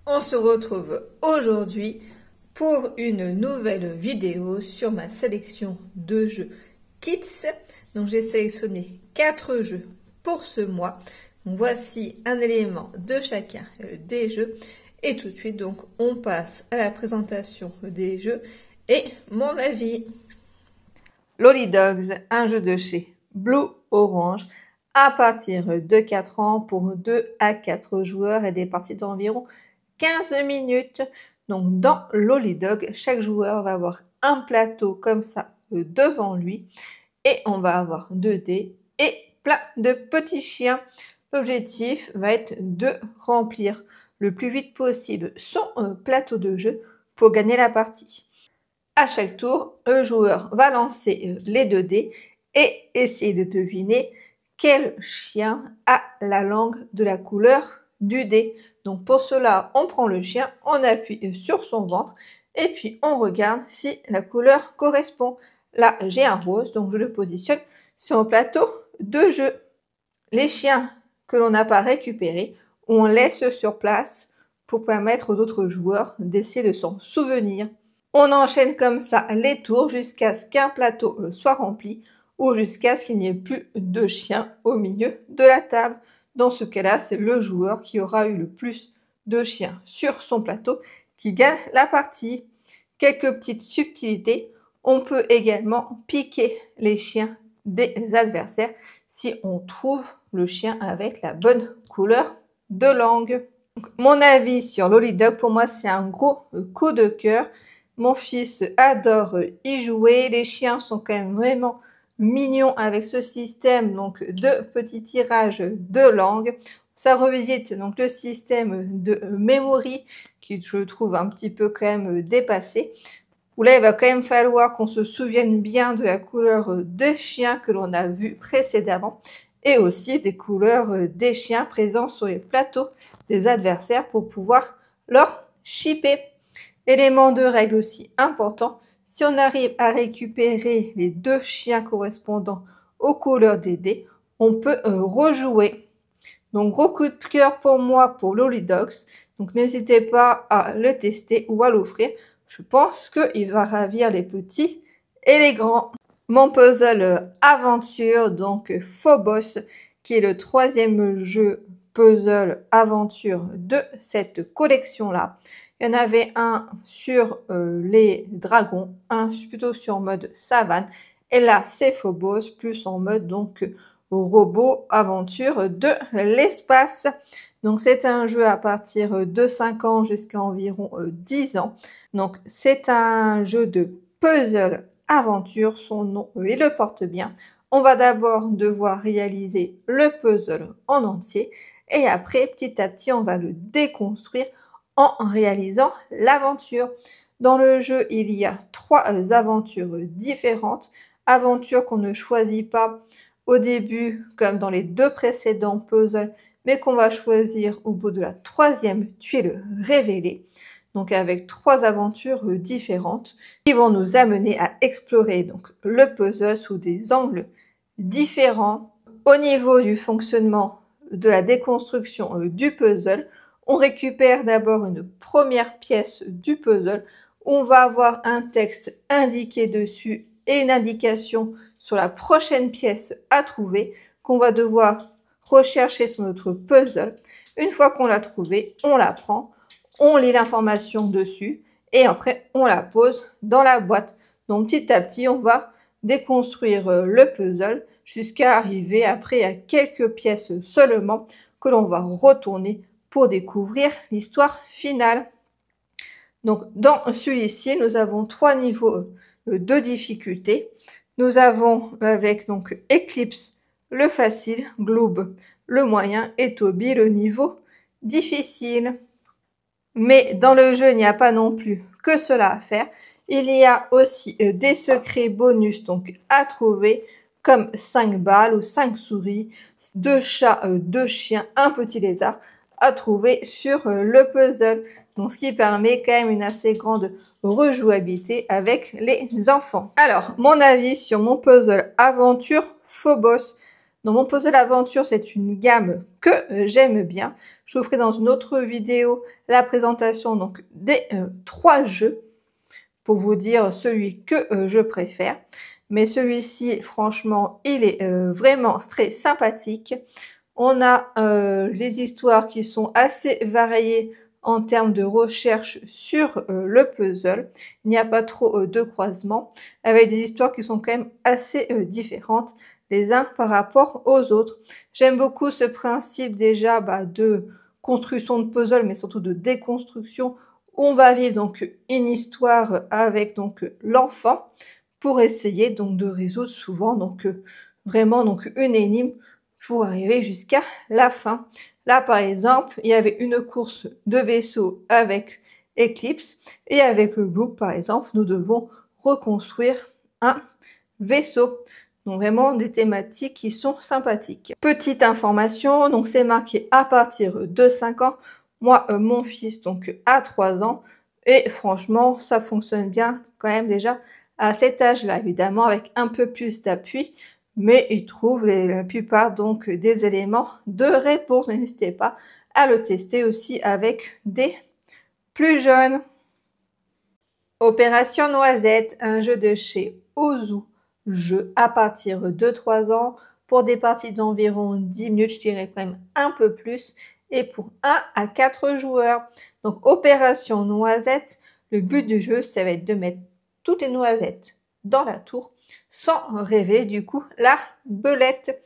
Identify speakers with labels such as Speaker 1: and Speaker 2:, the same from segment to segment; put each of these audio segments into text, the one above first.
Speaker 1: On se retrouve aujourd'hui pour une nouvelle vidéo sur ma sélection de jeux Kids. Donc j'ai sélectionné 4 jeux pour ce mois. Donc, voici un élément de chacun des jeux. Et tout de suite, donc, on passe à la présentation des jeux et mon avis. Lolly Dogs, un jeu de chez Blue Orange à partir de 4 ans pour 2 à 4 joueurs et des parties d'environ 15 minutes. Donc dans Lolly Dog, chaque joueur va avoir un plateau comme ça devant lui et on va avoir 2 dés et plein de petits chiens. L'objectif va être de remplir le plus vite possible son plateau de jeu pour gagner la partie. À chaque tour, le joueur va lancer les 2 dés et essayer de deviner quel chien a la langue de la couleur du dé. Donc pour cela, on prend le chien, on appuie sur son ventre et puis on regarde si la couleur correspond. Là, j'ai un rose, donc je le positionne sur un plateau de jeu. Les chiens que l'on n'a pas récupérés, on laisse sur place pour permettre aux autres joueurs d'essayer de s'en souvenir. On enchaîne comme ça les tours jusqu'à ce qu'un plateau soit rempli ou jusqu'à ce qu'il n'y ait plus de chiens au milieu de la table. Dans ce cas-là, c'est le joueur qui aura eu le plus de chiens sur son plateau qui gagne la partie. Quelques petites subtilités. On peut également piquer les chiens des adversaires si on trouve le chien avec la bonne couleur de langue. Donc, mon avis sur Lolly Dog, pour moi, c'est un gros coup de cœur. Mon fils adore y jouer. Les chiens sont quand même vraiment mignons avec ce système donc de petits tirages de langue. Ça revisite donc le système de memory qui je trouve un petit peu quand même dépassé. Où là il va quand même falloir qu'on se souvienne bien de la couleur des chiens que l'on a vu précédemment et aussi des couleurs des chiens présents sur les plateaux des adversaires pour pouvoir leur shipper. Élément de règle aussi important, si on arrive à récupérer les 2 chiens correspondant aux couleurs des dés, on peut rejouer. Donc gros coup de cœur pour moi pour Lolly Dogs. Donc n'hésitez pas à le tester ou à l'offrir. Je pense qu'il va ravir les petits et les grands. Mon puzzle aventure, donc Phobos, qui est le 3e jeu puzzle aventure de cette collection-là. Il y en avait un sur les dragons, un plutôt sur mode savane. Et là, c'est Phobos, plus en mode donc robot aventure de l'espace. Donc c'est un jeu à partir de 5 ans jusqu'à environ 10 ans. Donc c'est un jeu de puzzle aventure, son nom il le porte bien. On va d'abord devoir réaliser le puzzle en entier et après petit à petit on va le déconstruire en réalisant l'aventure. Dans le jeu, il y a 3 aventures différentes. Aventures qu'on ne choisit pas au début, comme dans les 2 précédents puzzles, mais qu'on va choisir au bout de la 3e tuile révélée. Donc avec 3 aventures différentes qui vont nous amener à explorer donc le puzzle sous des angles différents. Au niveau du fonctionnement de la déconstruction du puzzle, on récupère d'abord une première pièce du puzzle où on va avoir un texte indiqué dessus et une indication sur la prochaine pièce à trouver qu'on va devoir rechercher sur notre puzzle. Une fois qu'on l'a trouvée, on la prend, on lit l'information dessus et après on la pose dans la boîte. Donc petit à petit, on va déconstruire le puzzle jusqu'à arriver après à quelques pièces seulement que l'on va retourner pour découvrir l'histoire finale. Donc dans celui-ci, nous avons 3 niveaux de difficulté. Nous avons avec donc Eclipse le facile, Globe le moyen et Toby le niveau difficile. Mais dans le jeu, il n'y a pas non plus que cela à faire. Il y a aussi des secrets bonus donc à trouver comme 5 balles ou 5 souris, 2 chats, 2 chiens, un petit lézard à trouver sur le puzzle. Donc ce qui permet quand même une assez grande rejouabilité avec les enfants. Alors, mon avis sur mon puzzle aventure Phobos. Donc mon puzzle aventure, c'est une gamme que j'aime bien. Je vous ferai dans une autre vidéo la présentation donc des 3 jeux pour vous dire celui que je préfère. Mais celui-ci, franchement, il est vraiment très sympathique. On a les histoires qui sont assez variées en termes de recherche sur le puzzle. Il n'y a pas trop de croisements, avec des histoires qui sont quand même assez différentes les uns par rapport aux autres. J'aime beaucoup ce principe déjà de construction de puzzle, mais surtout de déconstruction. On va vivre donc une histoire avec donc l'enfant pour essayer donc de résoudre souvent donc vraiment donc une énigme pour arriver jusqu'à la fin. Là, par exemple, il y avait une course de vaisseau avec Eclipse et avec Gloop, par exemple, nous devons reconstruire un vaisseau. Donc vraiment des thématiques qui sont sympathiques. Petite information, donc c'est marqué à partir de 5 ans. Moi, mon fils donc a 3 ans et franchement, ça fonctionne bien quand même déjà à cet âge-là, évidemment avec un peu plus d'appui. Mais il trouve la plupart donc des éléments de réponse. N'hésitez pas à le tester aussi avec des plus jeunes. Opération Noisette, un jeu de chez Ozu Jeux à partir de 3 ans pour des parties d'environ 10 minutes, je dirais quand même un peu plus, et pour 1 à 4 joueurs. Donc Opération Noisette, le but du jeu, ça va être de mettre toutes les noisettes dans la tour sans réveiller du coup la belette.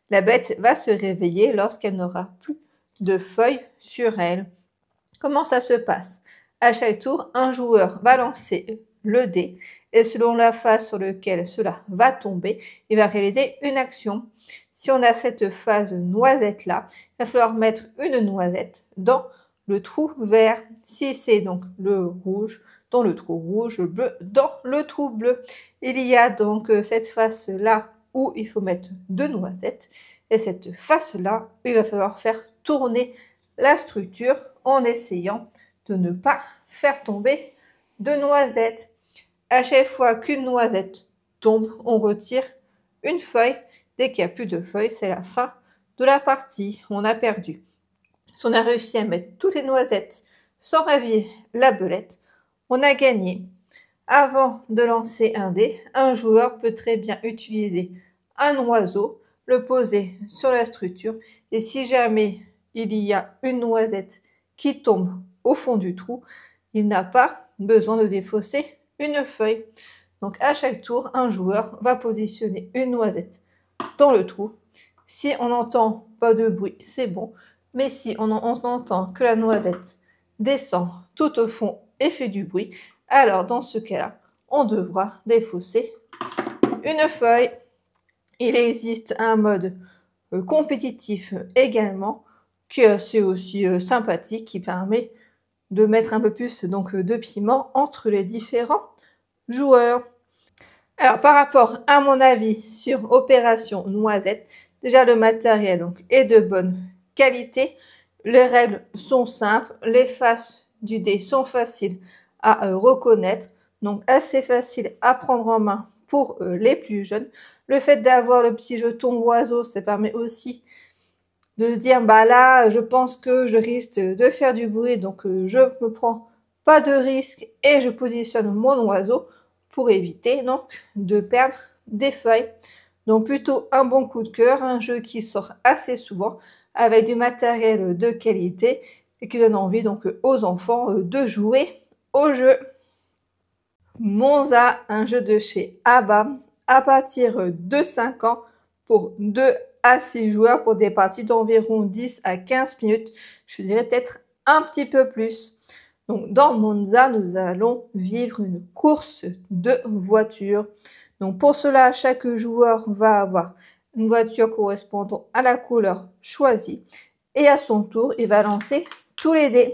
Speaker 1: La bête va se réveiller lorsqu'elle n'aura plus de feuilles sur elle. Comment ça se passe? À chaque tour, un joueur va lancer le dé et selon la phase sur laquelle cela va tomber, il va réaliser une action. Si on a cette phase noisette là, il va falloir mettre une noisette dans le trou vert. Si c'est donc le rouge, dans le trou rouge, le bleu dans le trou bleu. Il y a donc cette face-là où il faut mettre 2 noisettes et cette face-là où il va falloir faire tourner la structure en essayant de ne pas faire tomber de noisettes. À chaque fois qu'une noisette tombe, on retire une feuille. Dès qu'il n'y a plus de feuilles, c'est la fin de la partie. On a perdu. Si on a réussi à mettre toutes les noisettes sans réveiller la belette, on a gagné. Avant de lancer un dé, un joueur peut très bien utiliser un oiseau, le poser sur la structure et si jamais il y a une noisette qui tombe au fond du trou, il n'a pas besoin de défausser une feuille. Donc à chaque tour, un joueur va positionner une noisette dans le trou. Si on n'entend pas de bruit, c'est bon. Mais si on entend que la noisette descend tout au fond et fait du bruit, alors dans ce cas-là, on devra défausser une feuille. Il existe un mode compétitif également, qui est assez aussi sympathique, qui permet de mettre un peu plus donc, de piment entre les différents joueurs. Alors par rapport à mon avis sur Opération Noisette, déjà le matériel donc, est de bonne qualité, les règles sont simples, les faces du dé sont faciles à reconnaître, donc assez facile à prendre en main pour les plus jeunes. Le fait d'avoir le petit jeton oiseau, ça permet aussi de se dire là je pense que je risque de faire du bruit, donc je me prends pas de risque et je positionne mon oiseau pour éviter donc de perdre des feuilles. Donc plutôt un bon coup de cœur, un jeu qui sort assez souvent avec du matériel de qualité et qui donne envie donc aux enfants de jouer au jeu. Monza, un jeu de chez ABBA à partir de 5 ans pour 2 à 6 joueurs pour des parties d'environ 10 à 15 minutes, je dirais peut-être un petit peu plus. Donc dans Monza, nous allons vivre une course de voitures. Donc pour cela, chaque joueur va avoir une voiture correspondant à la couleur choisie et à son tour, il va lancer tous les dés.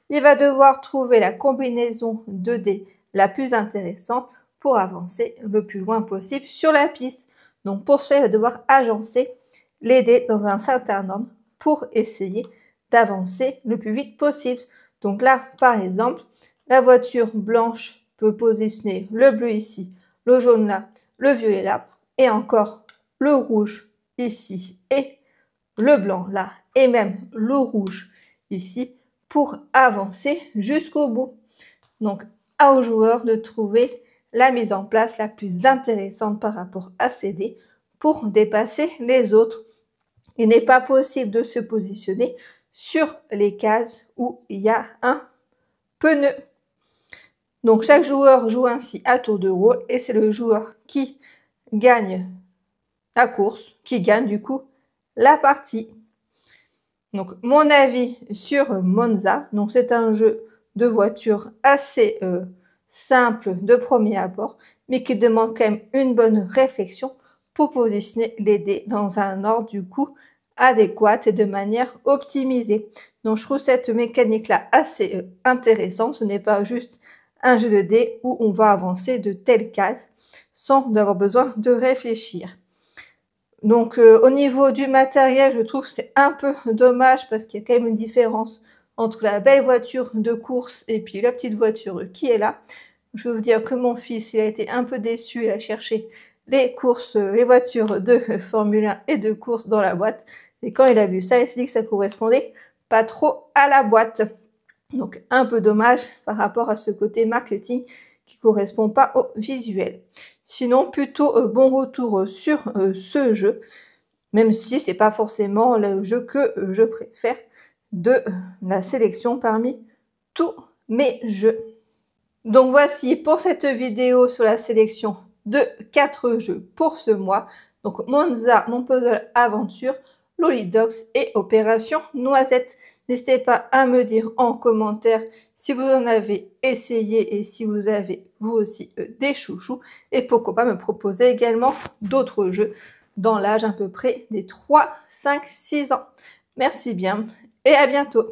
Speaker 1: Il va devoir trouver la combinaison de dés la plus intéressante pour avancer le plus loin possible sur la piste. Donc pour cela, il va devoir agencer les dés dans un certain ordre pour essayer d'avancer le plus vite possible. Donc là, par exemple, la voiture blanche peut positionner le bleu ici, le jaune là, le violet là, et encore le rouge ici et le blanc là et même le rouge ici pour avancer jusqu'au bout. Donc, aux joueurs de trouver la mise en place la plus intéressante par rapport à ces dés pour dépasser les autres. Il n'est pas possible de se positionner sur les cases où il y a un pneu. Donc, chaque joueur joue ainsi à tour de rôle et c'est le joueur qui gagne la course, qui gagne du coup la partie. Donc, mon avis sur Monza, donc c'est un jeu de voiture assez simple de premier abord, mais qui demande quand même une bonne réflexion pour positionner les dés dans un ordre du coup adéquat et de manière optimisée. Donc, je trouve cette mécanique-là assez intéressante. Ce n'est pas juste un jeu de dés où on va avancer de telles cases sans avoir besoin de réfléchir. Donc, au niveau du matériel, je trouve que c'est un peu dommage parce qu'il y a quand même une différence entre la belle voiture de course et puis la petite voiture qui est là. Je veux vous dire que mon fils, il a été un peu déçu, il a cherché les voitures de Formule 1 et de course dans la boîte. Et quand il a vu ça, il s'est dit que ça correspondait pas trop à la boîte. Donc, un peu dommage par rapport à ce côté marketing qui correspond pas au visuel. Sinon, plutôt bon retour sur ce jeu, même si c'est pas forcément le jeu que je préfère de la sélection parmi tous mes jeux. Donc voici pour cette vidéo sur la sélection de 4 jeux pour ce mois. Donc Monza, Mon Puzzle Aventure, Lollidogs et Opération Noisette. N'hésitez pas à me dire en commentaire si vous en avez essayé et si vous avez vous aussi des chouchous. Et pourquoi pas me proposer également d'autres jeux dans l'âge à peu près des 3, 5, 6 ans. Merci bien et à bientôt.